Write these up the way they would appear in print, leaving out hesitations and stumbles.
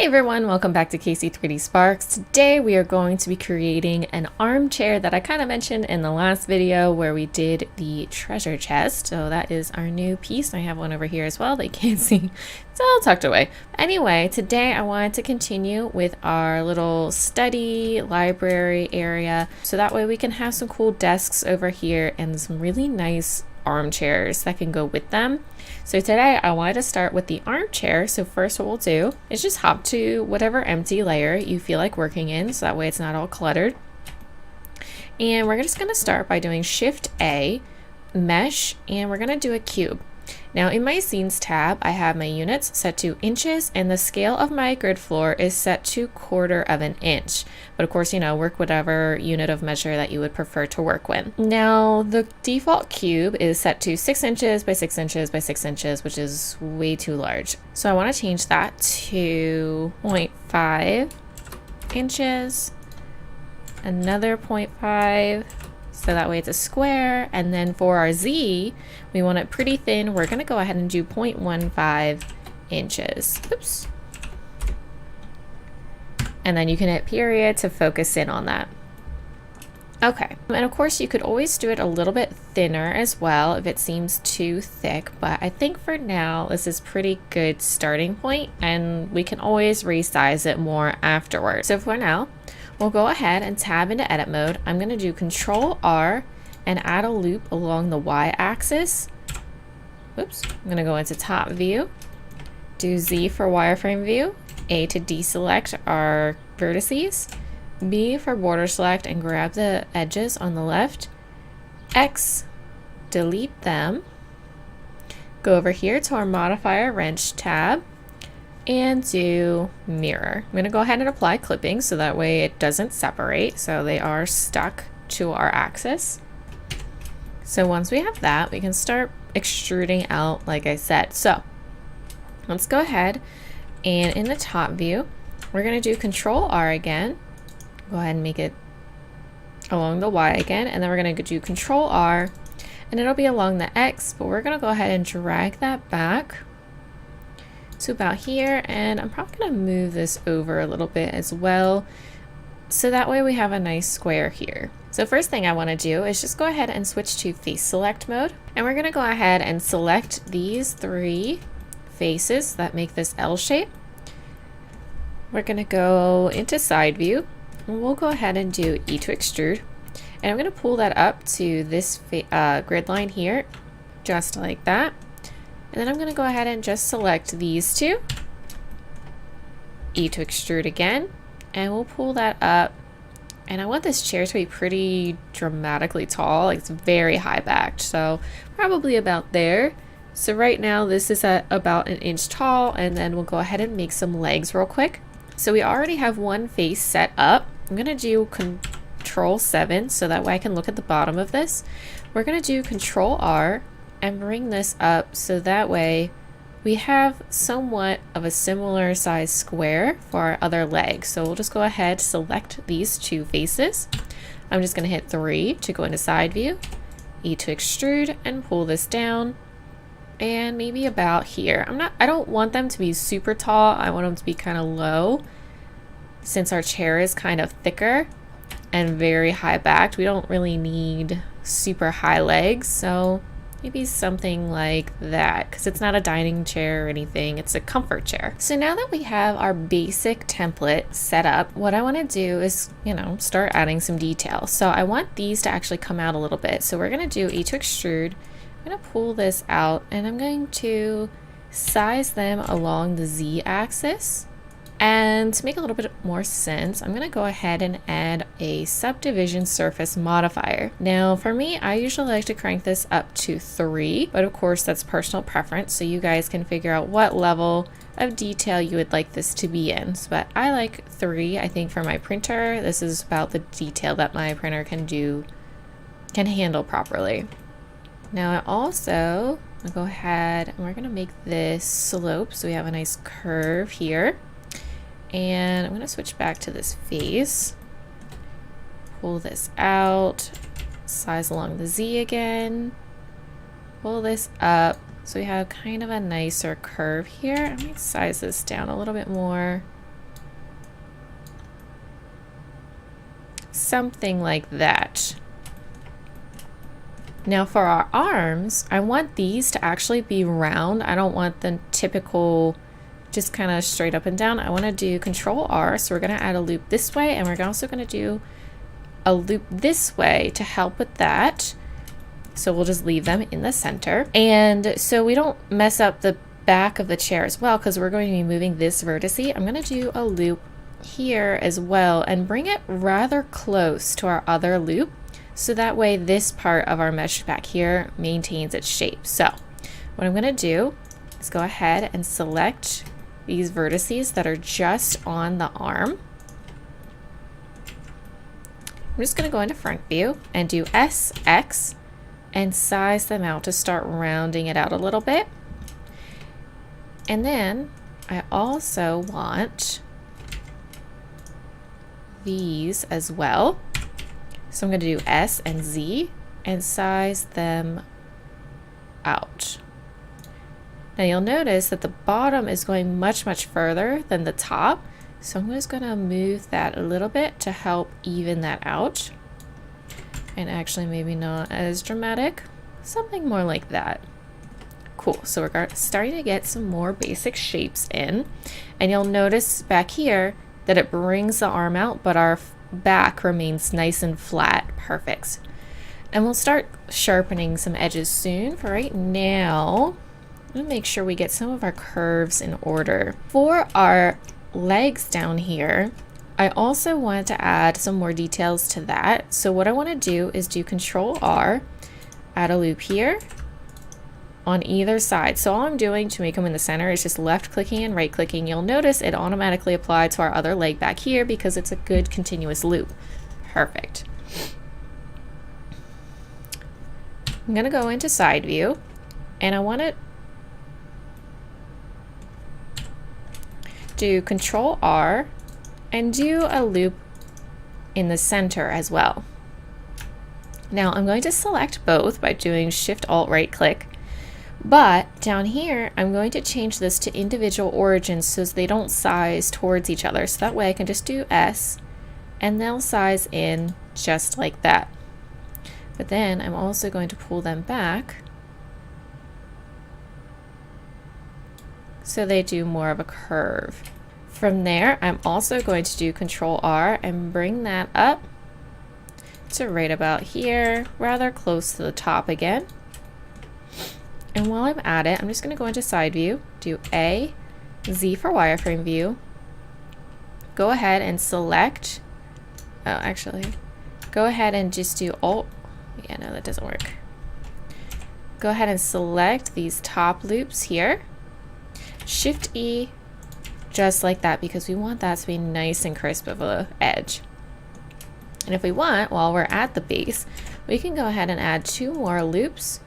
Hey everyone, welcome back to KC3D Sparks. Today we are going to be creating an armchair that I kind of mentioned in the last video where we did the treasure chest. So that is our new piece. I have one over here as well that you can't see. It's all tucked away. Anyway, today I wanted to continue with our little study library area. So that way we can have some cool desks over here and some really nice armchairs that can go with them. So today I wanted to start with the armchair. So first what we'll do is just hop to whatever empty layer you feel like working in, so that way it's not all cluttered. And we're just going to start by doing Shift A, Mesh, and we're going to do a cube. Now in my Scenes tab, I have my units set to inches and the scale of my grid floor is set to 1/4 of an inch. But of course, work whatever unit of measure that you would prefer to work with. Now the default cube is set to 6 inches by 6 inches by 6 inches, which is way too large. So I want to change that to 0.5 inches, another 0.5, so that way it's a square. And then for our Z, we want it pretty thin. We're going to go ahead and do 0.15 inches. Oops. And then you can hit period to focus in on that. Okay, and of course you could always do it a little bit thinner as well if it seems too thick, but I think for now this is pretty good starting point and we can always resize it more afterwards. So for now, we'll go ahead and tab into edit mode. I'm going to do Control R and add a loop along the Y axis. Oops, I'm going to go into top view, do Z for wireframe view, A to deselect our vertices, B for border select and grab the edges on the left, X, delete them, go over here to our modifier wrench tab, and do mirror. I'm going to go ahead and apply clipping so that way it doesn't separate, so they are stuck to our axis. So once we have that, we can start extruding out like I said. So let's go ahead and in the top view, we're going to do Control R again. Go ahead and make it along the Y again, and then we're going to do Control R and it'll be along the X, but we're going to go ahead and drag that back to about here, and I'm probably going to move this over a little bit as well, so that way we have a nice square here. So first thing I want to do is just go ahead and switch to face select mode, and we're going to go ahead and select these 3 faces that make this L shape. We're going to go into side view, and we'll go ahead and do E to extrude, and I'm going to pull that up to this grid line here, just like that. And then I'm going to go ahead and just select these 2, E to extrude again, and we'll pull that up. And I want this chair to be pretty dramatically tall, like it's very high backed, so probably about there. So right now this is at about 1 inch tall, and then we'll go ahead and make some legs real quick. So we already have one face set up. I'm going to do Control 7 so that way I can look at the bottom of this. We're going to do Control R and bring this up so that way we have somewhat of a similar size square for our other leg. So we'll just go ahead, select these 2 faces. I'm just going to hit 3 to go into side view, E to extrude, and pull this down, and maybe about here. I don't want them to be super tall. I want them to be kind of low, since our chair is kind of thicker and very high backed. We don't really need super high legs, so maybe something like that, because it's not a dining chair or anything, it's a comfort chair. So now that we have our basic template set up, what I want to do is, start adding some detail. So I want these to actually come out a little bit. So we're going to do E to extrude. I'm going to pull this out and I'm going to size them along the Z axis. And to make a little bit more sense, I'm going to go ahead and add a subdivision surface modifier. Now for me, I usually like to crank this up to 3, but of course that's personal preference, so you guys can figure out what level of detail you would like this to be in. But I like 3. I think for my printer, this is about the detail that my printer can handle properly. Now I'll go ahead and we're going to make this slope so we have a nice curve here. And I'm going to switch back to this face, pull this out, size along the Z again, pull this up so we have kind of a nicer curve here. I'm going to size this down a little bit more. something like that. Now for our arms, I want these to actually be round. I don't want the typical just kind of straight up and down. I want to do Control R, so we're going to add a loop this way, and we're also going to do a loop this way to help with that. So we'll just leave them in the center. And so we don't mess up the back of the chair as well, because we're going to be moving this vertice. I'm going to do a loop here as well and bring it rather close to our other loop, so that way this part of our mesh back here maintains its shape. So what I'm going to do is go ahead and select these vertices that are just on the arm. I'm just going to go into front view and do SX and size them out to start rounding it out a little bit. And then I also want these as well. So I'm going to do S and Z and size them out. Now you'll notice that the bottom is going much further than the top. So I'm just going to move that a little bit to help even that out. And actually maybe not as dramatic, something more like that. Cool, so we're starting to get some more basic shapes in. And you'll notice back here that it brings the arm out, but our back remains nice and flat. Perfect. And we'll start sharpening some edges soon. For right now, I'm gonna make sure we get some of our curves in order. For our legs down here, I also wanted to add some more details to that. So what I want to do is do Control R, add a loop here on either side. So all I'm doing to make them in the center is just left clicking and right clicking. You'll notice it automatically applied to our other leg back here because it's a good continuous loop. Perfect. I'm going to go into side view, and I want to do Control R and do a loop in the center as well. Now I'm going to select both by doing Shift Alt right click, but down here I'm going to change this to individual origins so they don't size towards each other. So that way I can just do S and they'll size in just like that. But then I'm also going to pull them back so they do more of a curve. From there, I'm also going to do Control R and bring that up to right about here, rather close to the top again. And while I'm at it, I'm just going to go into side view, do A, Z for wireframe view, go ahead and select, go ahead and just do Alt, yeah, no, that doesn't work. Go ahead and select these top loops here, Shift E, just like that, because we want that to be nice and crisp of a edge. And if we want, while we're at the base, we can go ahead and add 2 more loops,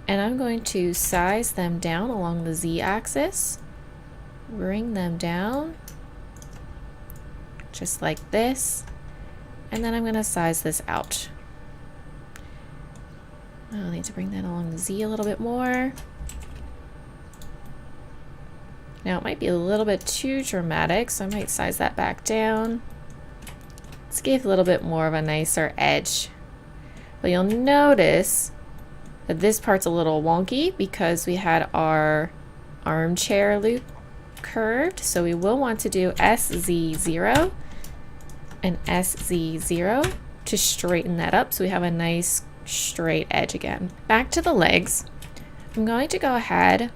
and I'm going to size them down along the Z axis, bring them down just like this, and then I'm going to size this out. I'll need to bring that along the Z a little bit more. Now it might be a little bit too dramatic, so I might size that back down. Let's give a little bit more of a nicer edge. But you'll notice that this part's a little wonky because we had our armchair loop curved. So we will want to do SZ0 and SZ0 to straighten that up so we have a nice straight edge again. Back to the legs. I'm going to go ahead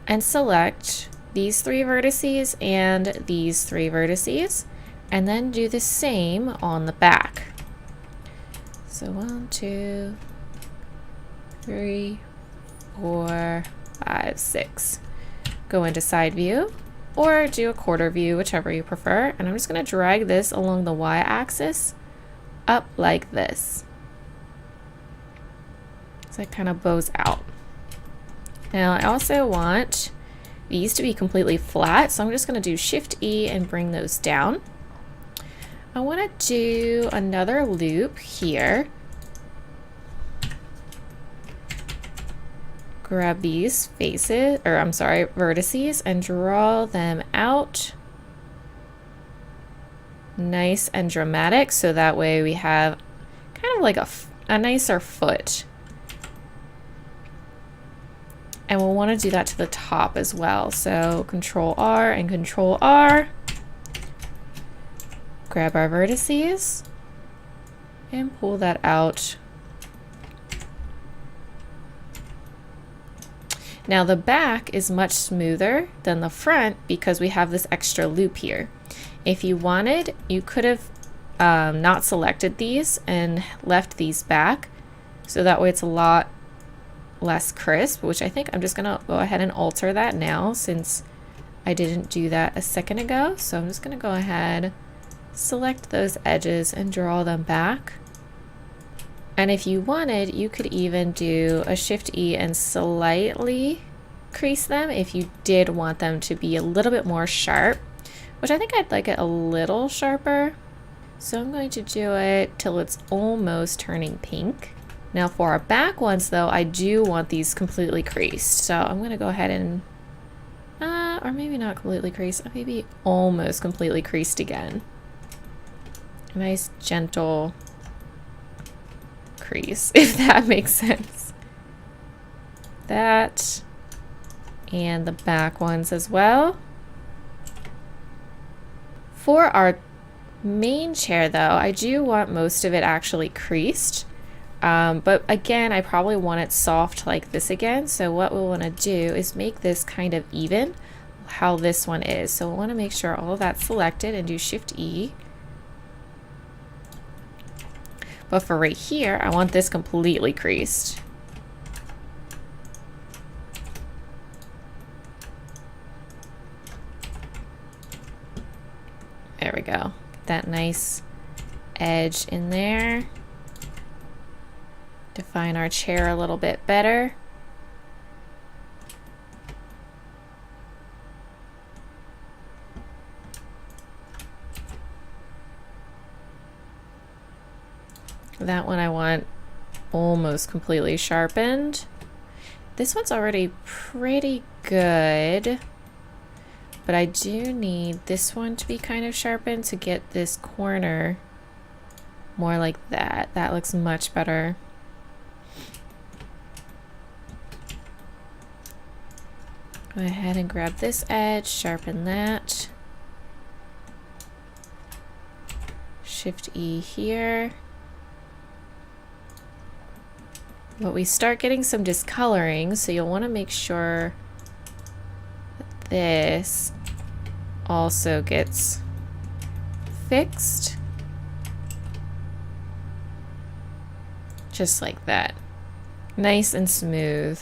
and select these 3 vertices and these 3 vertices, and then do the same on the back. So 1, 2, 3, 4, 5, 6. Go into side view or do a quarter view, whichever you prefer, and I'm just going to drag this along the y-axis up like this. So it kind of bows out. Now I also want these to be completely flat, so I'm just going to do Shift E and bring those down. I want to do another loop here. Grab these faces, or I'm sorry, vertices, and draw them out nice and dramatic, so that way we have kind of like a nicer foot. And we'll want to do that to the top as well. So Control R and Control R. Grab our vertices and pull that out. Now the back is much smoother than the front because we have this extra loop here. If you wanted, you could have not selected these and left these back, so that way it's a lot less crisp, which I think I'm just gonna go ahead and alter that now since I didn't do that a second ago. So I'm just gonna go ahead, select those edges and draw them back. And if you wanted, you could even do a Shift E and slightly crease them if you did want them to be a little bit more sharp, which I think I'd like it a little sharper. So I'm going to do it till it's almost turning pink. Now for our back ones though, I do want these completely creased. So I'm gonna go ahead and, or maybe not completely creased, maybe almost completely creased again. A nice gentle crease, if that makes sense. That, and the back ones as well. For our main chair though, I do want most of it actually creased. But again, I probably want it soft like this again. So what we'll want to do is make this kind of even how this one is. So we'll want to make sure all of that's selected and do Shift E. But for right here, I want this completely creased. There we go. That nice edge in there. Define our chair a little bit better. That one I want almost completely sharpened. This one's already pretty good, but I do need this one to be kind of sharpened to get this corner more like that. That looks much better. Go ahead and grab this edge, sharpen that. Shift E here. But we start getting some discoloring, so you'll want to make sure that this also gets fixed. Just like that. Nice and smooth.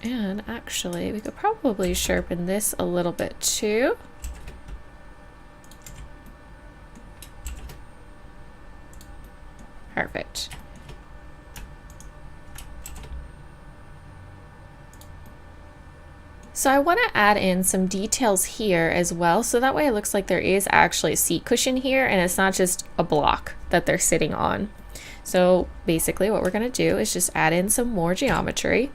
And actually, we could probably sharpen this a little bit too. Perfect. So I want to add in some details here as well, so that way it looks like there is actually a seat cushion here and it's not just a block that they're sitting on. So basically what we're going to do is just add in some more geometry.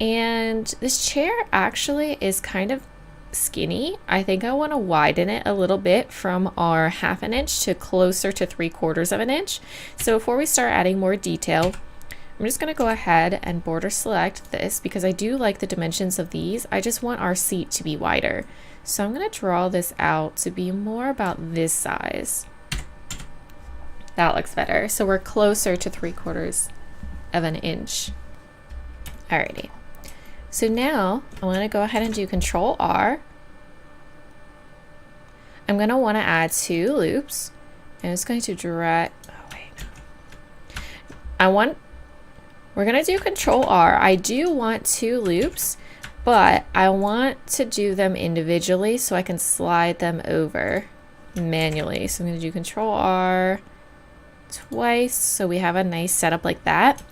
And this chair actually is kind of skinny. I think I want to widen it a little bit from our 1/2 inch to closer to 3/4 of an inch. So before we start adding more detail, I'm just going to go ahead and border select this because I do like the dimensions of these. I just want our seat to be wider. So I'm going to draw this out to be more about this size. That looks better. So we're closer to 3/4 of an inch. Alrighty. So now I want to go ahead and do Control R. I'm going to want to add 2 loops. I'm just going to drag, we're going to do Control R. I do want 2 loops, but I want to do them individually so I can slide them over manually. So I'm going to do Control R twice so we have a nice setup like that.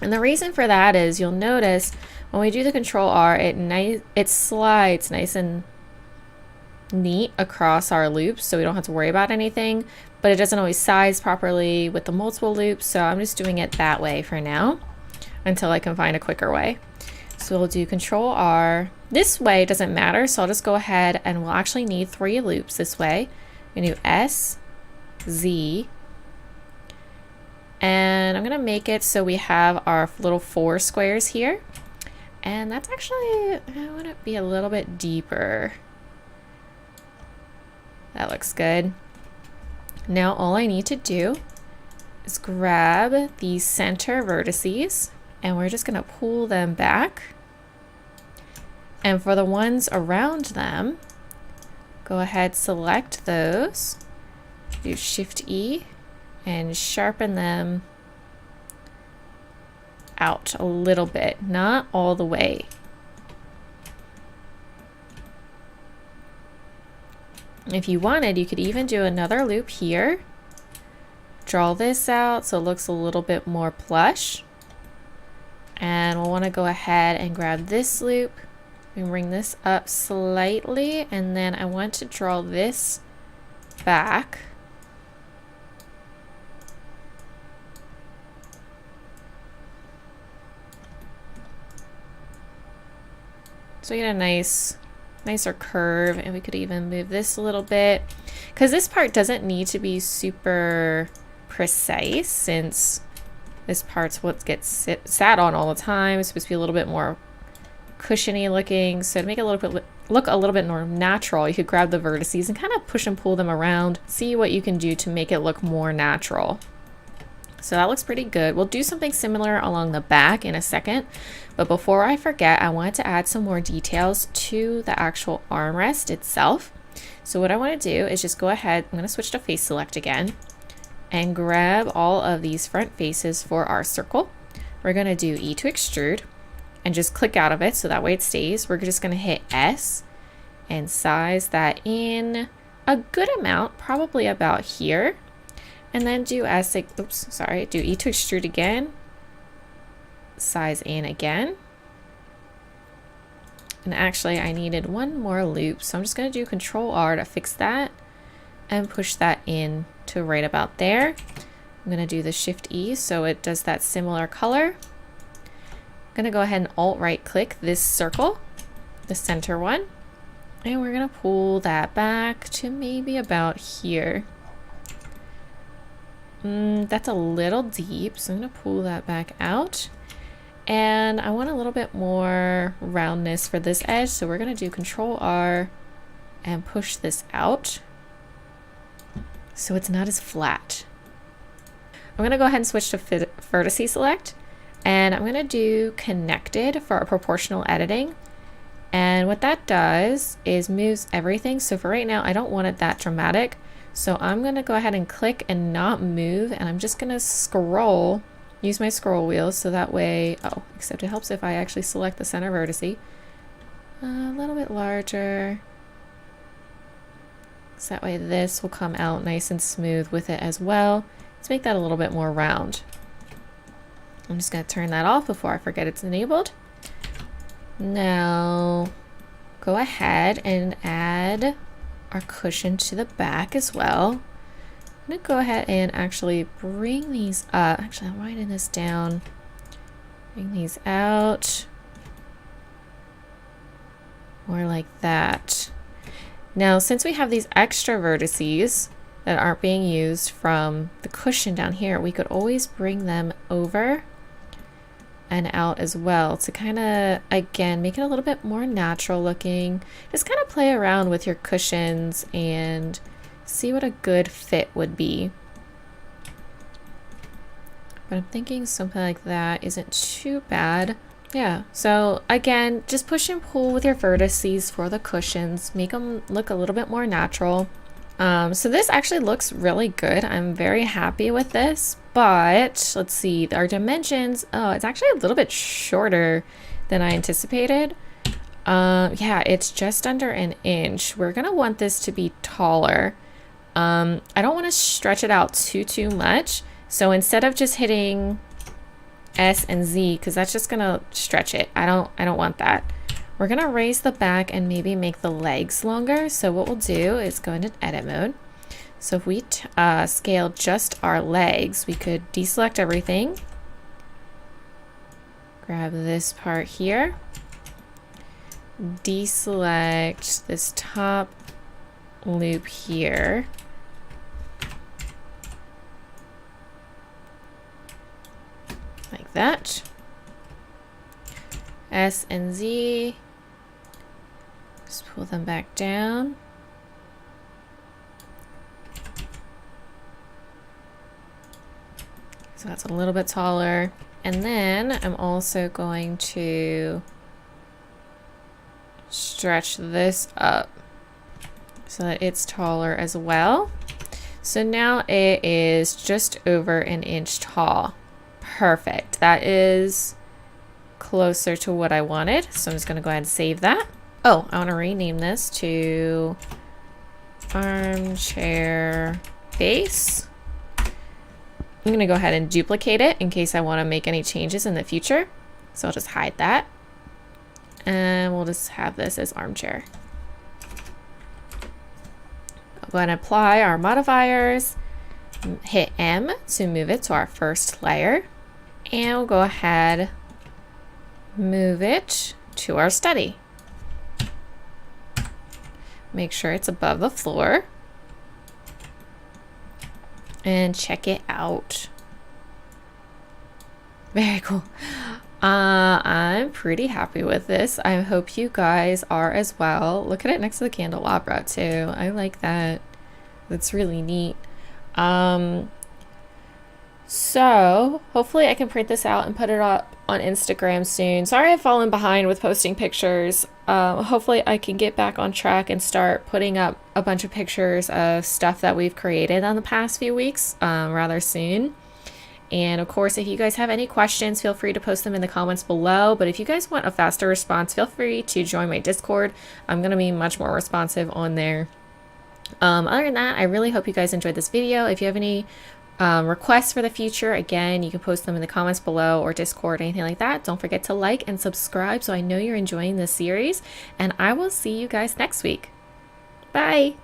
And the reason for that is you'll notice when we do the Control R, it slides nice and neat across our loops, so we don't have to worry about anything, but it doesn't always size properly with the multiple loops, so I'm just doing it that way for now until I can find a quicker way. So we'll do Control R This way doesn't matter, so I'll just go ahead and we'll actually need 3 loops this way. I'm gonna do S, Z, and I'm gonna make it so we have our little 4 squares here. And that's actually, I want it to be a little bit deeper. That looks good. Now all I need to do is grab these center vertices and we're just gonna pull them back. And for the ones around them, go ahead, select those, do Shift E and sharpen them out a little bit, not all the way. If you wanted, you could even do another loop here. Draw this out so it looks a little bit more plush. And we'll want to go ahead and grab this loop and bring this up slightly, and then I want to draw this back. So we get a nicer curve, and we could even move this a little bit because this part doesn't need to be super precise since this part's what gets sat on all the time. It's supposed to be a little bit more cushiony looking, so to make it look a little bit more natural, you could grab the vertices and kind of push and pull them around, see what you can do to make it look more natural. So that looks pretty good. We'll do something similar along the back in a second, but before I forget, I wanted to add some more details to the actual armrest itself. So what I want to do is just go ahead, I'm going to switch to face select again and grab all of these front faces for our circle. We're going to do E to extrude and just click out of it so that way it stays. We're just going to hit S and size that in a good amount, probably about here. And then do E to extrude again, size in again. And actually I needed one more loop, so I'm just going to do Control R to fix that and push that in to right about there. I'm going to do the Shift E so it does that similar color. I'm going to go ahead and Alt right click this circle, the center one, and we're going to pull that back to maybe about here. That's a little deep, so I'm going to pull that back out. And I want a little bit more roundness for this edge, so we're going to do Control R and push this out so it's not as flat. I'm going to go ahead and switch to vertice select, and I'm going to do connected for our proportional editing. And what that does is moves everything. So for right now, I don't want it that dramatic. So I'm going to go ahead and click and not move, and I'm just going to scroll, use my scroll wheel so that way, except it helps if I actually select the center vertice. A little bit larger. So that way this will come out nice and smooth with it as well. Let's make that a little bit more round. I'm just going to turn that off before I forget it's enabled. Now go ahead and add our cushion to the back as well. I'm going to go ahead and actually bring these up. Actually, I'm writing this down. Bring these out. More like that. Now, since we have these extra vertices that aren't being used from the cushion down here, we could always bring them over and out as well to kind of, again, make it a little bit more natural looking. Just kind of play around with your cushions and see what a good fit would be. But I'm thinking something like that isn't too bad. Yeah, so again, just push and pull with your vertices for the cushions, make them look a little bit more natural. So this actually looks really good. I'm very happy with this, but let's see, our dimensions, it's actually a little bit shorter than I anticipated. Yeah, it's just under an inch. We're gonna want this to be taller. I don't want to stretch it out too much. So instead of just hitting S and Z, because that's just gonna stretch it. I don't want that. We're gonna raise the back and maybe make the legs longer. So what we'll do is go into edit mode. So if we scale just our legs, we could deselect everything. Grab this part here. deselect this top loop here. Like that. S and Z. Just pull them back down. So that's a little bit taller. And then I'm also going to stretch this up so that it's taller as well. So now it is just over an inch tall. Perfect. That is closer to what I wanted. So I'm just going to go ahead and save that. Oh, I want to rename this to Armchair Base. I'm going to go ahead and duplicate it in case I want to make any changes in the future. So I'll just hide that. And we'll just have this as Armchair. I'll go ahead and apply our modifiers. Hit M to move it to our first layer. And we'll go ahead, move it to our study. Make sure it's above the floor. And check it out. Very cool. I'm pretty happy with this. I hope you guys are as well. Look at it next to the candelabra too. I like that. That's really neat. So hopefully I can print this out and put it up on Instagram soon. Sorry I've fallen behind with posting pictures. Hopefully I can get back on track and start putting up a bunch of pictures of stuff that we've created on the past few weeks rather soon. And of course, if you guys have any questions, feel free to post them in the comments below. But if you guys want a faster response, feel free to join my Discord. I'm going to be much more responsive on there. Other than that, I really hope you guys enjoyed this video. If you have any requests for the future, again, you can post them in the comments below or Discord, anything like that. Don't forget to like and subscribe so I know you're enjoying this series. And I will see you guys next week. Bye!